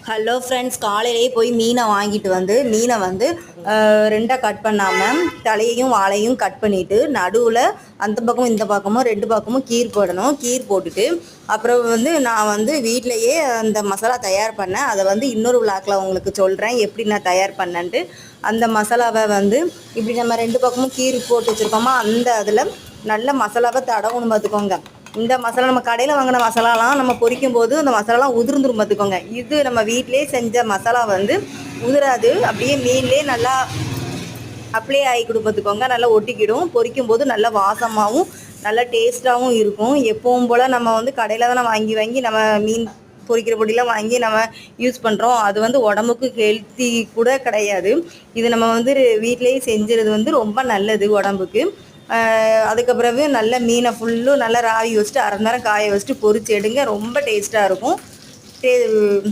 Hello friends, காலையிலேயே போய் மீனை வந்து ரெண்டாக கட் பண்ணாமல் தலையையும் வாழையும் கட் பண்ணிவிட்டு நடுவில் அந்த பக்கமும் இந்த பக்கமும் ரெண்டு பக்கமும் கீர் போடணும். கீர் போட்டுட்டு அப்புறம் வந்து நான் வந்து வீட்டிலையே அந்த மசாலா தயார் பண்ணேன். அதை வந்து இன்னொரு விளாக்கில் உங்களுக்கு சொல்கிறேன் எப்படி நான் தயார் பண்ணேன்ட்டு. அந்த மசாலாவை வந்து இப்படி நம்ம ரெண்டு பக்கமும் கீர் போட்டு வச்சுருக்கோமா, அந்த அதில் நல்ல மசாலாவை தடவணும் பார்த்துக்கோங்க. இந்த மசாலா நம்ம கடையில் வாங்கின மசாலாலாம் நம்ம பொரிக்கும் போது அந்த மசாலாலாம் உதிர்ந்துரும் பார்த்துக்கோங்க. இது நம்ம வீட்டிலே செஞ்ச மசாலா வந்து உதிராது, அப்படியே மீன்லேயே நல்லா அப்ளை ஆகிக்கிடும் பார்த்துக்கோங்க. நல்லா ஒட்டிக்கிடும். பொரிக்கும் போது நல்லா வாசமாகவும் நல்லா டேஸ்ட்டாகவும் இருக்கும். எப்பவும் போல் நம்ம வந்து கடையில் தானே வாங்கி நம்ம மீன் பொரிக்கிற பொடியெலாம் வாங்கி நம்ம யூஸ் பண்ணுறோம். அது வந்து உடம்புக்கு ஹெல்த்தி கூட கிடையாது. இது நம்ம வந்து வீட்டிலேயே செஞ்சுறது வந்து ரொம்ப நல்லது உடம்புக்கு. அதுக்கப்புறவு நல்ல மீனை ஃபுல்லும் நல்லா ராவி வச்சுட்டு அரை நேரம் காய வச்சுட்டு பொரிச்சு எடுங்க. ரொம்ப டேஸ்ட்டாக இருக்கும்.